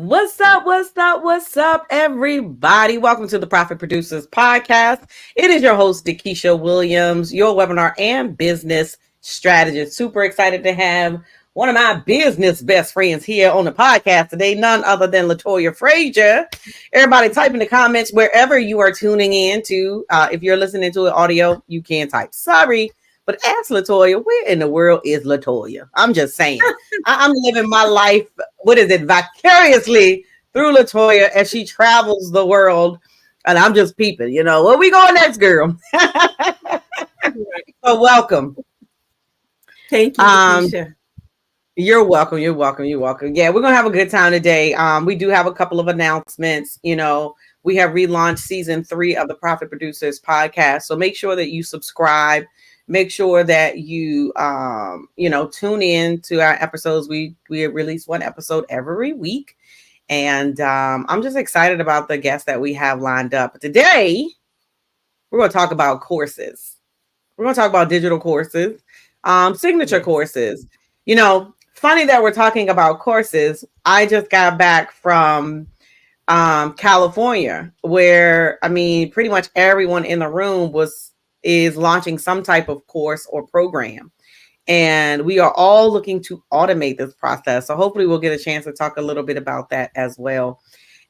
What's up? What's up? What's up, everybody? Welcome to the Profit Producers Podcast. It is your host, Dakisha Williams, your webinar and business strategist. Super excited to have one of my business best friends here on the podcast today, none other than LaToya Frazier. Everybody type in the comments wherever you are tuning in to. If you're listening to an audio, you can type. Sorry. But ask LaToya, where in the world is LaToya? I'm just saying. I'm living my life, vicariously through LaToya as she travels the world. And I'm just peeping, where we going next, girl? So welcome. Thank you, Dakisha. You're welcome. You're welcome. You're welcome. Yeah, we're going to have a good time today. We do have a couple of announcements. We have relaunched season 3 of the Profit Producers Podcast. So make sure that you subscribe. Make sure that you, tune in to our episodes. We release one episode every week. And I'm just excited about the guests that we have lined up. Today, we're going to talk about courses. We're going to talk about digital courses, signature courses. Funny that we're talking about courses. I just got back from California, where, pretty much everyone in the room is launching some type of course or program. And we are all looking to automate this process. So hopefully we'll get a chance to talk a little bit about that as well.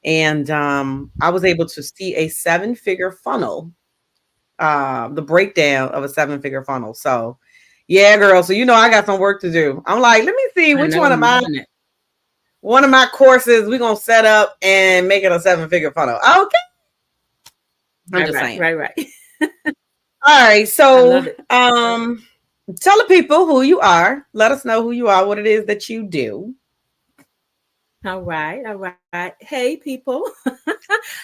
And I was able to see a 7-figure funnel, the breakdown of a 7-figure funnel. So yeah, girl. So, I got some work to do. I'm like, let me see which one of my courses we're going to set up and make it a 7-figure funnel. Okay. I'm just saying. Right. All right, so tell the people who you are. Let us know who you are, what it is that you do. All right. Hey, people.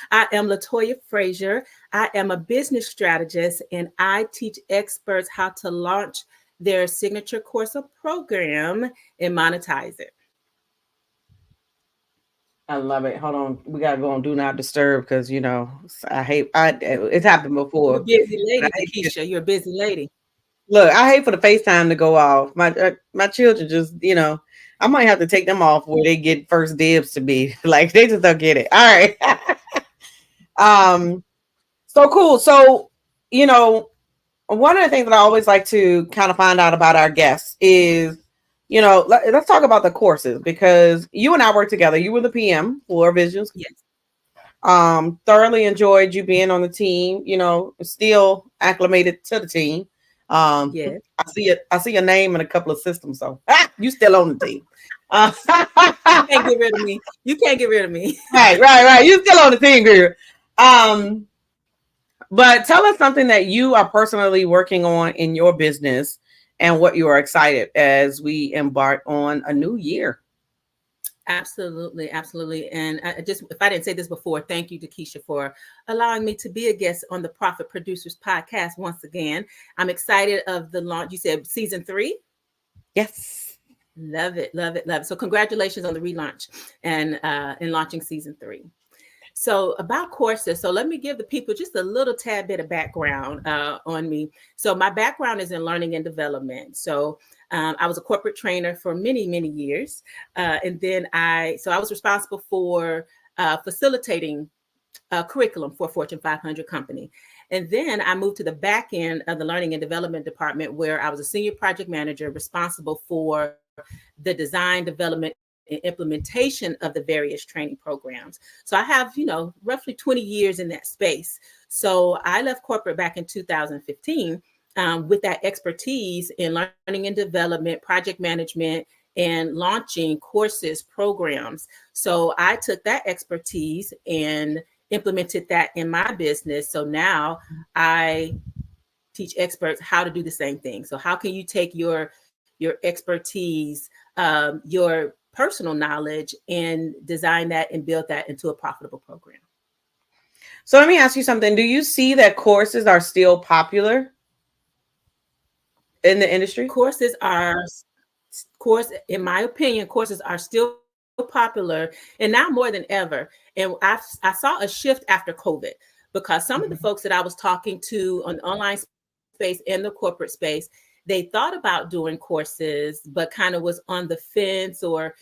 I am LaToya Frazier. I am a business strategist, and I teach experts how to launch their signature course or program and monetize it. I love it. Hold on. We got to go on Do Not Disturb because, it's happened before. You're a busy lady, Dakisha. You're a busy lady. Look, I hate for the FaceTime to go off. My children just, I might have to take them off where they get first dibs to be. Like, they just don't get it. All right. So cool. So, one of the things that I always like to kind of find out about our guests is, let's talk about the courses, because you and I work together. You were the PM for Visions. Yes. Thoroughly enjoyed you being on the team, still acclimated to the team. Yes. I see your name in a couple of systems. So you still on the team. You can't get rid of me. You can't get rid of me. Right. You still on the team, girl. But tell us something that you are personally working on in your business and what you are excited as we embark on a new year. Absolutely. And if I didn't say this before, thank you, Dakisha, for allowing me to be a guest on the Profit Producers Podcast once again. I'm excited of the launch. You said season 3? Yes. Love it. So congratulations on the relaunch and in launching season 3. So about courses, so let me give the people just a little tad bit of background on me. So my background is in learning and development. So I was a corporate trainer for many, many years. And then I was responsible for facilitating curriculum for a Fortune 500 company. And then I moved to the back end of the learning and development department, where I was a senior project manager responsible for the design, development, and implementation of the various training programs. So I have, roughly 20 years in that space. So I left corporate back in 2015 with that expertise in learning and development, project management, and launching courses, programs. So I took that expertise and implemented that in my business. So now I teach experts how to do the same thing. So how can you take your expertise, your personal knowledge, and design that and build that into a profitable program? So let me ask you something. Do you see that courses are still popular in the industry? In my opinion, courses are still popular, and now more than ever. And I saw a shift after COVID, because some of the folks that I was talking to on the online space and the corporate space, they thought about doing courses, but kind of was on the fence, or,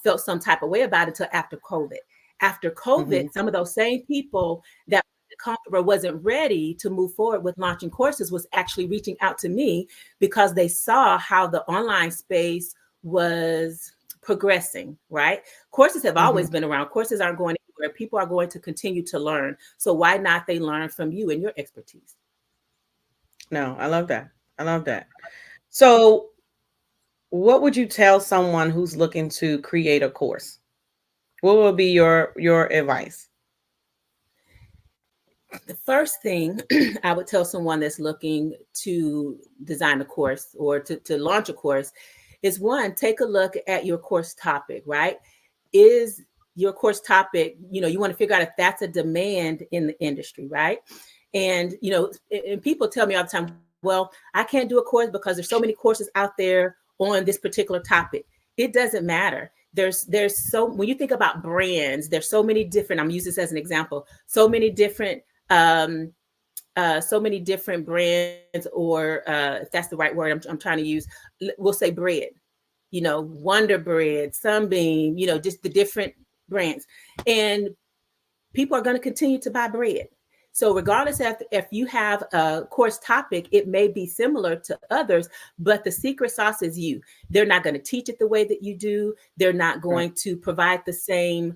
felt some type of way about it until after COVID. After Mm-hmm. COVID, some of those same people that comfortable wasn't ready to move forward with launching courses was actually reaching out to me because they saw how the online space was progressing, right? Courses have Mm-hmm. always been around. Courses aren't going anywhere. People are going to continue to learn. So why not they learn from you and your expertise? No, I love that. I love that. So, what would you tell someone who's looking to create a course? What would be your advice? The first thing I would tell someone that's looking to design a course or to launch a course is one, take a look at your course topic, right? Is your course topic, you want to figure out if that's a demand in the industry, right? And, and people tell me all the time, well, I can't do a course because there's so many courses out there on this particular topic. It doesn't matter. There's so when you think about brands, there's so many different, I'm using this as an example, um, so many different brands, or if that's the right word I'm trying to use, we'll say bread, Wonder Bread, Sunbeam, just the different brands. And people are going to continue to buy bread. So regardless if you have a course topic, it may be similar to others, but the secret sauce is you. They're not going to teach it the way that you do. They're not Right. going to provide the same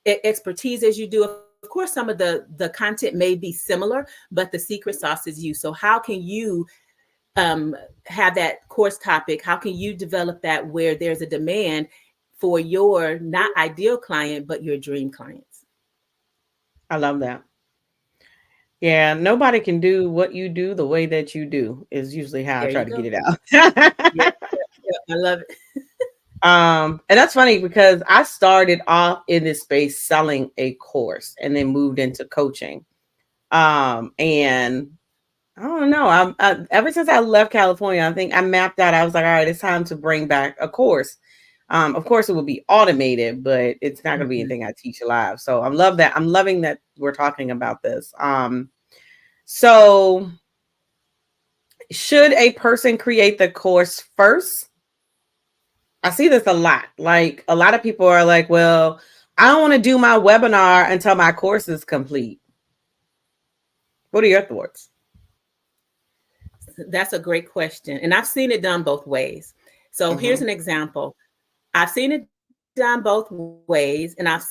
expertise as you do. Of course, some of the content may be similar, but the secret sauce is you. So how can you have that course topic? How can you develop that where there's a demand for your not ideal client, but your dream clients? I love that. Yeah, nobody can do what you do the way that you do is usually how I There try you to get go. it out. Yeah, yeah, I love it. And that's funny because I started off in this space selling a course and then moved into coaching. And I don't know. Ever since I left California, I think I mapped out. I was like, all right, it's time to bring back a course. Of course, it will be automated, but it's not going to be Mhm. anything I teach live. So I love that. I'm loving that we're talking about this. So should a person create the course first? I see this a lot. Like a lot of people are like, well, I don't want to do my webinar until my course is complete. What are your thoughts? That's a great question. And I've seen it done both ways. So here's Hmm. an example. I've seen it done both ways, and I've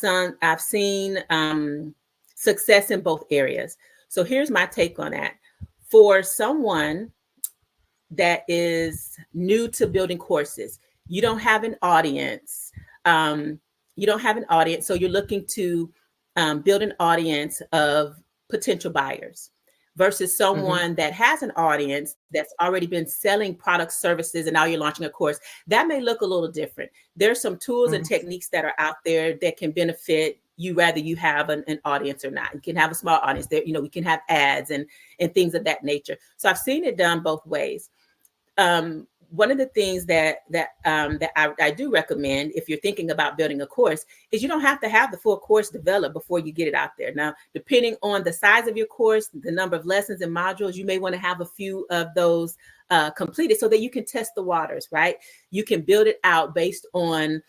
seen success in both areas. So here's my take on that. For someone that is new to building courses, you don't have an audience. Um, you don't have an audience, so you're looking to build an audience of potential buyers versus Hmm. someone that has an audience that's already been selling products, services, and now you're launching a course. That may look a little different. There's some tools and Hmm. techniques that are out there that can benefit you, whether you have an audience or not. You can have a small audience there, we can have ads and things of that nature. So I've seen it done both ways. One of the things that I do recommend if you're thinking about building a course is you don't have to have the full course developed before you get it out there. Now, depending on the size of your course, the number of lessons and modules, you may want to have a few of those completed so that you can test the waters, right? You can build it out based on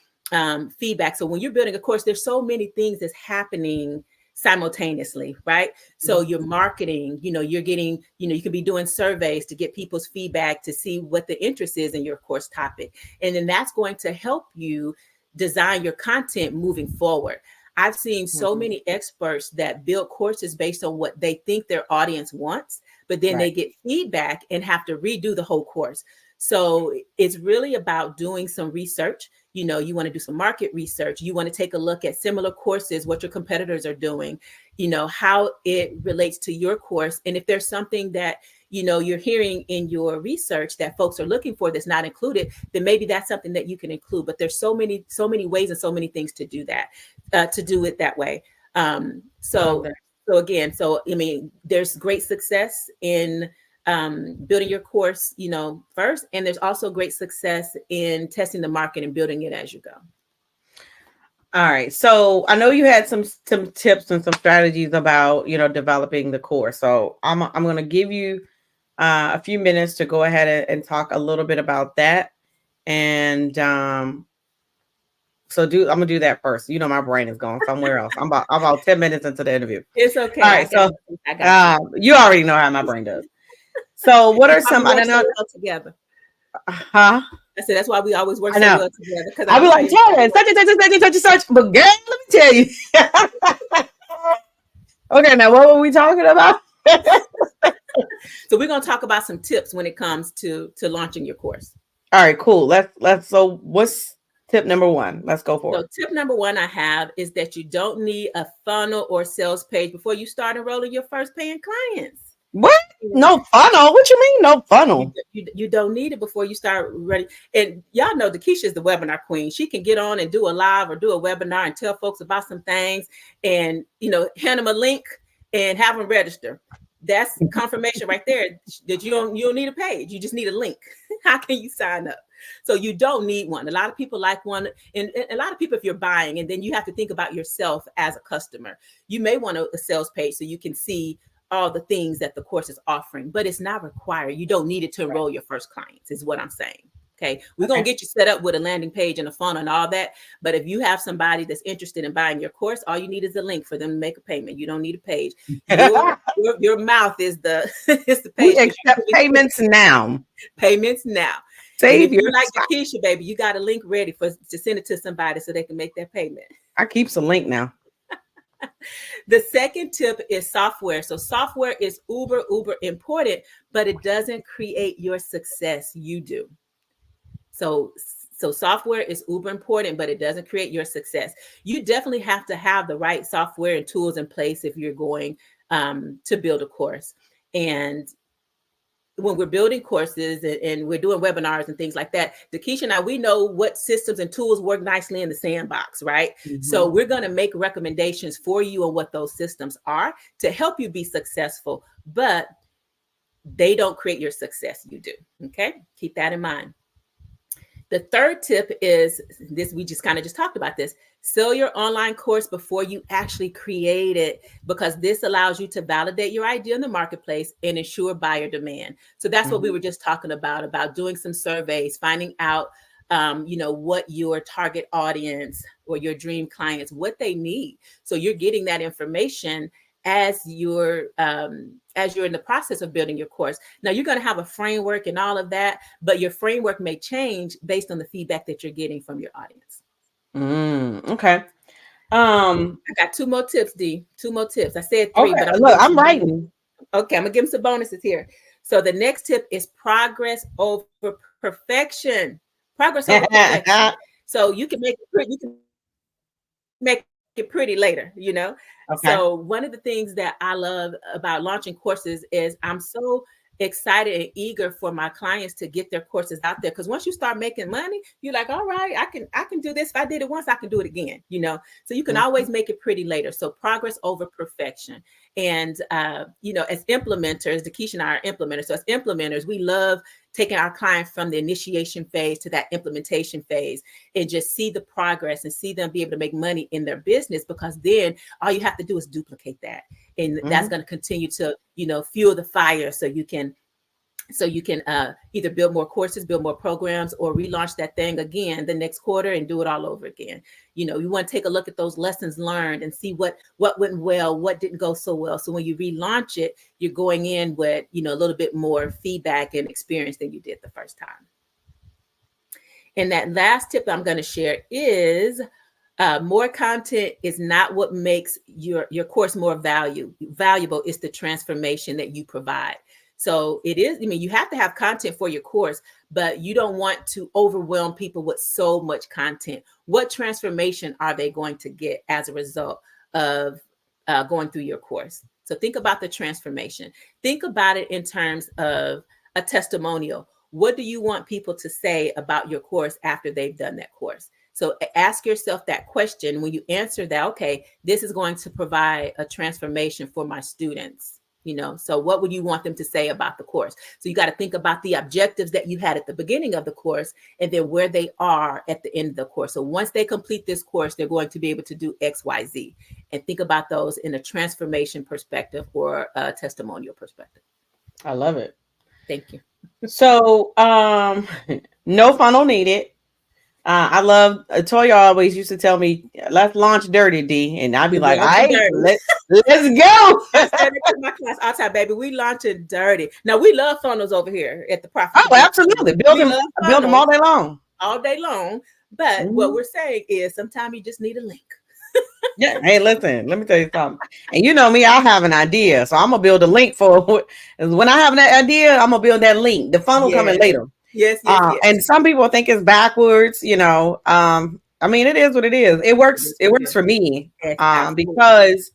feedback. So when you're building a course, there's so many things that's happening simultaneously, right? So your marketing, you're getting, you can be doing surveys to get people's feedback to see what the interest is in your course topic. And then that's going to help you design your content moving forward. I've seen so Hmm. many experts that build courses based on what they think their audience wants, but then Right. they get feedback and have to redo the whole course. So it's really about doing some research. You want to do some market research. You want to take a look at similar courses, what your competitors are doing, how it relates to your course. And if there's something that, you're hearing in your research that folks are looking for that's not included, then maybe that's something that you can include. But there's so many ways and so many things to do that, to do it that way. Um, I love so, that. so again, I mean, there's great success in building your course, first, and there's also great success in testing the market and building it as you go. All right. So I know you had some tips and some strategies about developing the course. So I'm going to give you a few minutes to go ahead and talk a little bit about that. And So I'm gonna do that first. You know, my brain is going somewhere else. I'm about 10 minutes into the interview. It's okay. All right. So I got you. you already know how my brain does. So what are some, I don't know. So well together. Huh? I said that's why we always work I so know. well together. Because I'll be like, Tara, such. But girl, let me tell you. Okay, now what were we talking about? So we're gonna talk about some tips when it comes to launching your course. All right, cool. Let's. So what's tip number one? Let's go for it. So tip number one I have is that you don't need a funnel or sales page before you start enrolling your first paying clients. What? No funnel? What you mean no funnel? You don't need it before you start ready. And y'all know Dakisha is the webinar queen. She can get on and do a live or do a webinar and tell folks about some things and, hand them a link and have them register. That's confirmation right there that you don't need a page. You just need a link. How can you sign up? So you don't need one. A lot of people like one. And a lot of people, if you're buying, and then you have to think about yourself as a customer, you may want a sales page so you can see all the things that the course is offering, but it's not required. You don't need it to enroll your first clients, is what I'm saying. Okay. We're going to get you set up with a landing page and a funnel and all that. But if you have somebody that's interested in buying your course, all you need is a link for them to make a payment. You don't need a page. Your mouth is the page. We accept payments now. Payments now. Save your like Dakisha, baby, you got a link ready to send it to somebody so they can make that payment. I keep some link now. The second tip is software. So software is uber important, but it doesn't create your success. You do. So software is uber important, but it doesn't create your success. You definitely have to have the right software and tools in place if you're going to build a course. And when we're building courses and we're doing webinars and things like that, Dakisha and I, we know what systems and tools work nicely in the sandbox, right? Mm-hmm. So we're going to make recommendations for you on what those systems are to help you be successful, but they don't create your success. You do. Okay. Keep that in mind. The third tip is this. We just talked about this. Sell your online course before you actually create it, because this allows you to validate your idea in the marketplace and ensure buyer demand. So that's what we were just talking about doing some surveys, finding out, what your target audience or your dream clients, what they need. So you're getting that information as you're in the process of building your course. Now you're going to have a framework and all of that, but your framework may change based on the feedback that you're getting from your audience. Okay. I got two more tips, D. Two more tips. I said three, okay, but I'm writing. Okay, I'm gonna give them some bonuses here. So the next tip is progress over perfection. Progress over perfection. So you can make it pretty later, Okay. So one of the things that I love about launching courses is I'm so excited and eager for my clients to get their courses out there, because once you start making money, you're like, all right, I can do this. If I did it once, I can do it again, so you can always make it pretty later. So progress over perfection. And as implementers, Dakisha and I are implementers. So as implementers, we love taking our clients from the initiation phase to that implementation phase and just see the progress and see them be able to make money in their business, because then all you have to do is duplicate that. And that's going to continue to, fuel the fire so you can either build more courses, build more programs, or relaunch that thing again the next quarter and do it all over again. You want to take a look at those lessons learned and see what went well, what didn't go so well. So when you relaunch it, you're going in with, a little bit more feedback and experience than you did the first time. And that last tip I'm going to share is more content is not what makes your course more valuable. It's the transformation that you provide. So it is, you have to have content for your course, but you don't want to overwhelm people with so much content. What transformation are they going to get as a result of going through your course? So think about the transformation. Think about it in terms of a testimonial. What do you want people to say about your course after they've done that course? So ask yourself that question. When you answer that, okay, this is going to provide a transformation for my students. So what would you want them to say about the course? So you got to think about the objectives that you had at the beginning of the course and then where they are at the end of the course. So once they complete this course, they're going to be able to do X, Y, Z, and think about those in a transformation perspective or a testimonial perspective. I love it. Thank you. So, no funnel needed. I love Toya always used to tell me, let's launch dirty, D. And I'd be We like, all launching right, dirty. let's go. I said it to my class all the time, baby. We launching dirty. Now we love funnels over here at the Profit Oh, Producer. absolutely. We love Build them all funnels day long. all day long. But what Mhm. we're saying is sometimes you just need a link. Yeah. Hey, listen, let me tell you something. And you know me, I have an idea. So I'm gonna build a link for when I have that idea, I'm gonna build that link. The funnel coming Yes, later. yes, yes, And yes. some people think it's backwards, you know. I mean, it is what it is. Yes, It it works is. for me. Yes, absolutely. Because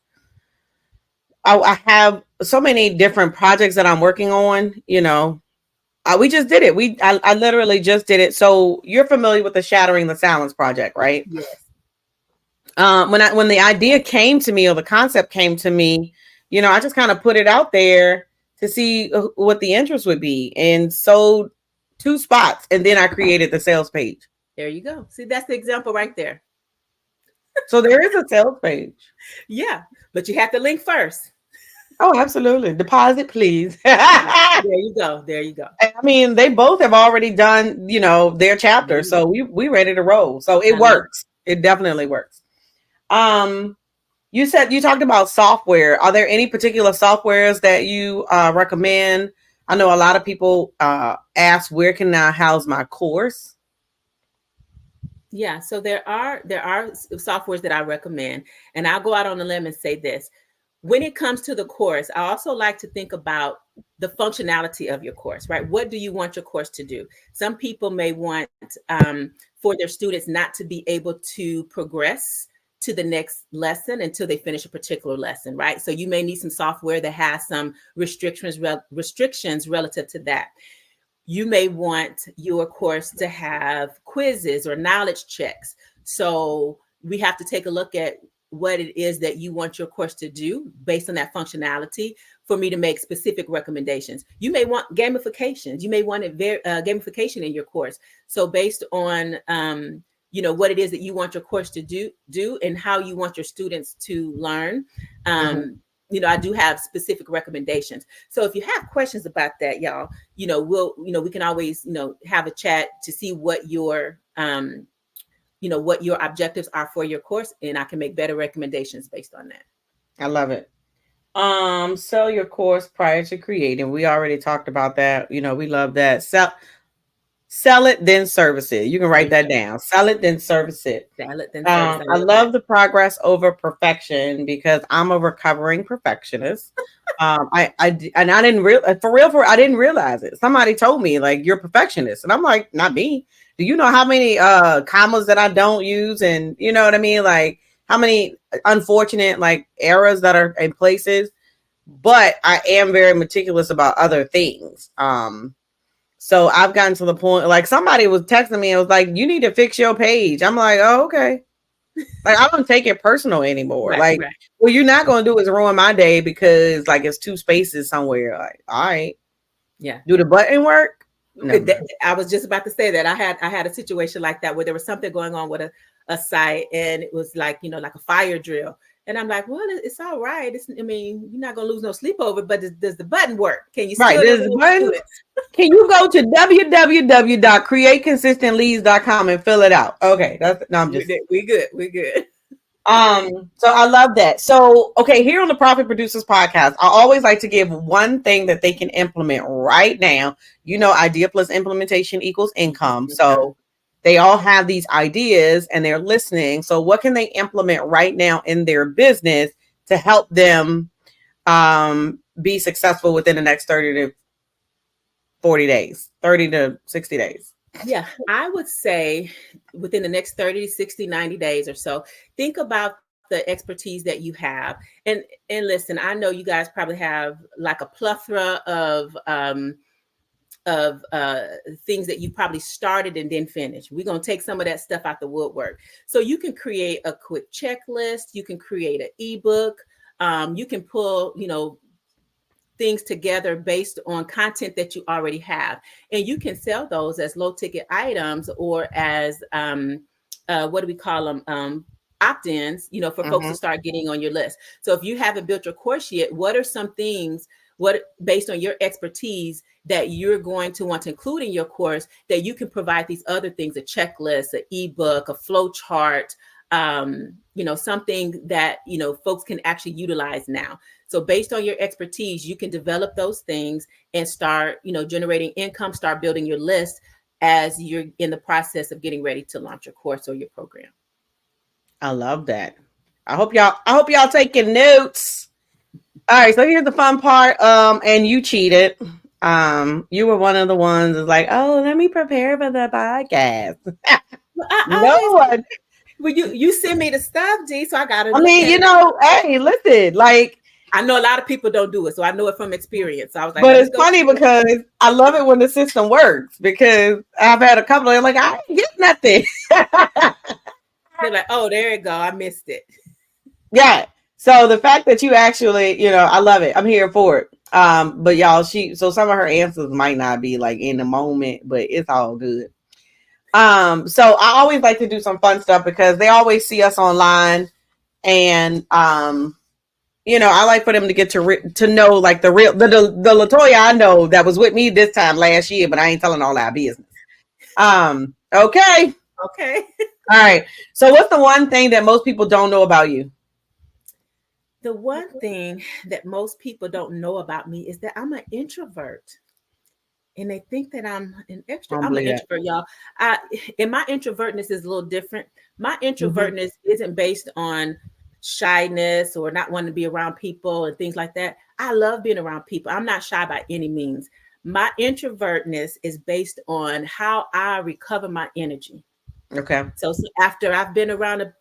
I have so many different projects that I'm working on, you know. We just did it. I literally just did it. So you're familiar with the Shattering the Silence project, right? Yes. When the idea came to me or the concept came to me, you know, I just kind of put it out there to see what the interest would be, and sold 2 spots, and then I created the sales page. There you go. See, that's the example right there. So there is a sales page. Yeah, but you have to link first. Oh, absolutely. Deposit, please. Yeah. I There you go. There you go. mean, they both have already done, you know, their There chapter, you go. so we ready to roll. So it I love it. works. It definitely works. Um, You said you talked about software. Are there any particular softwares that you recommend? I know a lot of people ask, where can I house my course? Yeah, so there are softwares that I recommend, and I'll go out on a limb and say this. When it comes to the course, I also like to think about the functionality of your course, right? What do you want your course to do? Some people may want for their students not to be able to progress to the next lesson until they finish a particular lesson, right? So you may need some software that has some restrictions relative to that. You may want your course to have quizzes or knowledge checks. So we have to take a look at what it is that you want your course to do based on that functionality for me to make specific recommendations. You may want gamifications. You may want gamification in your course. So based on what it is that you want your course to do and how you want your students to learn. Mhm. I do have specific recommendations. So if you have questions about that, y'all, we can always, have a chat to see what your objectives are for your course, and I can make better recommendations based on that. I love it. Sell your course prior to creating. We already talked about that. You know, we love that. Sell it, then service it. You can There write you that go. down. Sell it, then service it. Salad then service. I I love that. love the progress over perfection because I'm a recovering perfectionist. And I didn't I didn't realize it. Somebody told me like you're a perfectionist, and I'm like, not me. Do you know how many commas that I don't use, and you know what I mean? Like how many unfortunate like errors that are in places. But I am very meticulous about other things. So I've gotten to the point like somebody was texting me and was like, you need to fix your page. I'm like, oh, okay. Like I don't take it personal anymore. Right, Like, right. what you're not gonna do is ruin my day because like it's 2 spaces somewhere. Like, all right, Yeah. do the button work? No. I was just about to say that I had a situation like that where there was something going on with a site, and it was like like a fire drill, and I'm like, well, it's all right. I mean, you're not gonna lose no sleep over, but does the button work? Can you Right. still There's the enroll button. students? Can you go to www.createconsistentleads.com and fill it out? Okay. That's no, I'm just We good. We good. so I love that. So, okay, here on the Profit Producers podcast, I always like to give one thing that they can implement right now. You know, idea plus implementation equals income. Okay. So they all have these ideas and they're listening. So what can they implement right now in their business to help them be successful within the next 30 to 40 days, 30 to 60 days? Yeah, I would say within the next 30, 60, 90 days or so, think about the expertise that you have. And listen, I know you guys probably have like a plethora of things that you probably started and then finished. We're going to take some of that stuff out the woodwork. So you can create a quick checklist, you can create an ebook, you can pull, things together based on content that you already have, and you can sell those as low ticket items or as what do we call them, opt-ins, for folks to Mm-hmm. start getting on your list. So if you haven't built your course yet, what are some things, what based on your expertise that you're going to want to include in your course, that you can provide these other things, a checklist, an ebook, a flow chart, something that, folks can actually utilize now. So based on your expertise, you can develop those things and start, generating income, start building your list as you're in the process of getting ready to launch your course or your program. I love that. I hope y'all taking notes. All right, so here's the fun part. And you cheated. You were one of the ones that's like, oh, let me prepare for the podcast. No one. Well, you send me the stuff, D, so I got to. I mean, hey, listen, like, I know a lot of people don't do it, so I know it from experience. So I was like, but it's funny because I love it when the system works, because I've had a couple of like, I didn't get nothing. They're like, oh, there you go, I missed it. Yeah. So the fact that you actually, I love it. I'm here for it. But y'all, so some of her answers might not be like in the moment, but it's all good. So I always like to do some fun stuff because they always see us online, and I like for them to get to know like the LaToya I know that was with me this time last year, but I ain't telling all our business. Okay. Okay. All right. So what's the one thing that most people don't know about you? The one thing that most people don't know about me is that I'm an introvert. And they think that I'm an extrovert. I'm an introvert, y'all. And my introvertness is a little different. My introvertness isn't based on shyness or not wanting to be around people and things like that. I love being around people. I'm not shy by any means. My introvertness is based on how I recover my energy. Okay. So after I've been around a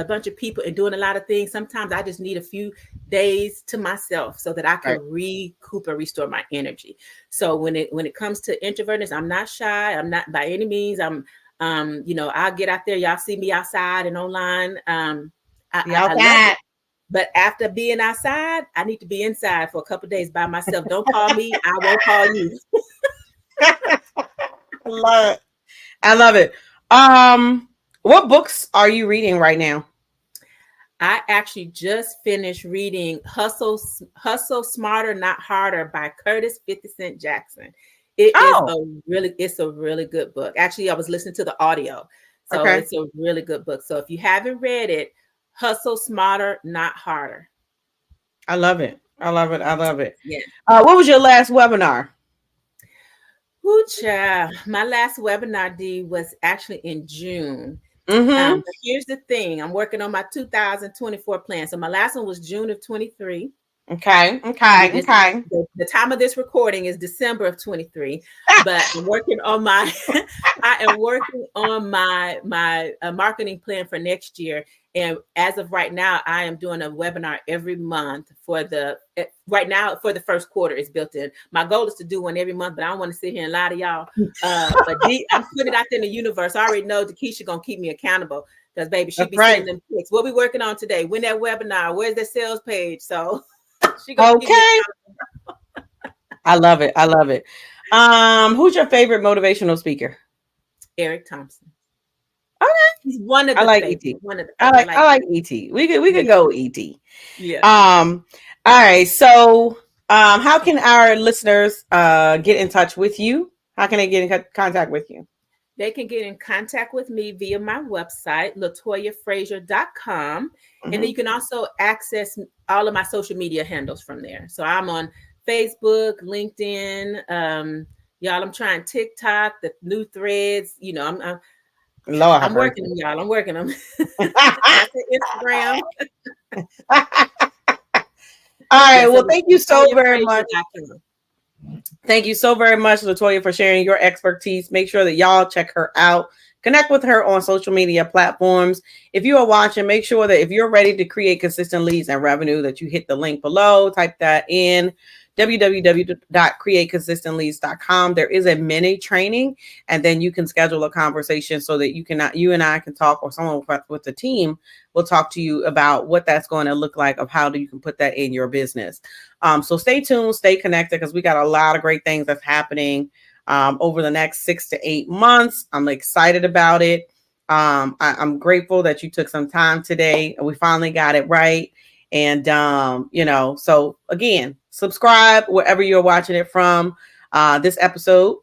bunch of people and doing a lot of things, sometimes I just need a few days to myself so that I can recoup and restore my energy. So when it comes to introvertness, I'm not shy. I'm not by any means. I'll get out there. Y'all see me outside and online. I love it. But after being outside, I need to be inside for a couple of days by myself. Don't call me. I won't call you. I love it. What books are you reading right now? I actually just finished reading Hustle Smarter, Not Harder by Curtis 50 Cent Jackson. It's a really good book. Actually, I was listening to the audio. So It's a really good book. So if you haven't read it, Hustle Smarter, Not Harder. I love it. I love it. I love it. Yeah. What was your last webinar? My last webinar, D, was actually in June. But here's the thing. I'm working on my 2024 plan. So my last one was June of 23. Okay. The time of this recording is December of 23, but I'm working on my marketing plan for next year. And as of right now, I am doing a webinar every month for the first quarter. It's built in. My goal is to do one every month, but I don't want to sit here and lie to y'all. But I'm putting it out there in the universe. I already know Keisha gonna keep me accountable because baby, she be sending them pics. What we working on today? When that webinar? Where's the sales page? So she gonna keep me accountable. I love it. I love it. Who's your favorite motivational speaker? Eric Thompson. Okay. He's one of the I like favorites. ET. I like ET. We could go ET. Yeah. All right. So how can our listeners get in touch with you? How can they get in contact with you? They can get in contact with me via my website, LaToyaFrazier.com. And then you can also access all of my social media handles from there. So I'm on Facebook, LinkedIn. Y'all, I'm trying TikTok, the new threads. I'm working them, y'all. I'm working them. Instagram. All right. Well, thank you so very much. Thank you so very much, LaToya, for sharing your expertise. Make sure that y'all check her out. Connect with her on social media platforms. If you are watching, make sure that if you're ready to create consistent leads and revenue, that you hit the link below. Type that in www.createconsistentleads.com. There is a mini training, and then you can schedule a conversation so that you and I can talk, or someone with the team will talk to you about what that's going to look like, of how you can put that in your business. So stay tuned, stay connected, because we got a lot of great things that's happening over the next 6 to 8 months. I'm excited about it. I'm grateful that you took some time today and we finally got it right. And, so again, subscribe wherever you're watching it from. This episode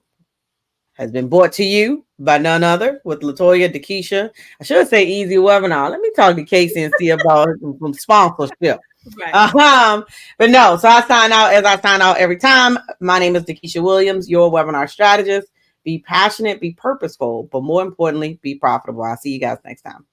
has been brought to you by none other with LaToya, Dakisha. I should say Easy Webinar. Let me talk to Casey and see about some sponsorship. Right. But no, so I sign out as I sign out every time. My name is Dakisha Williams, your webinar strategist. Be passionate, be purposeful, but more importantly, be profitable. I'll see you guys next time.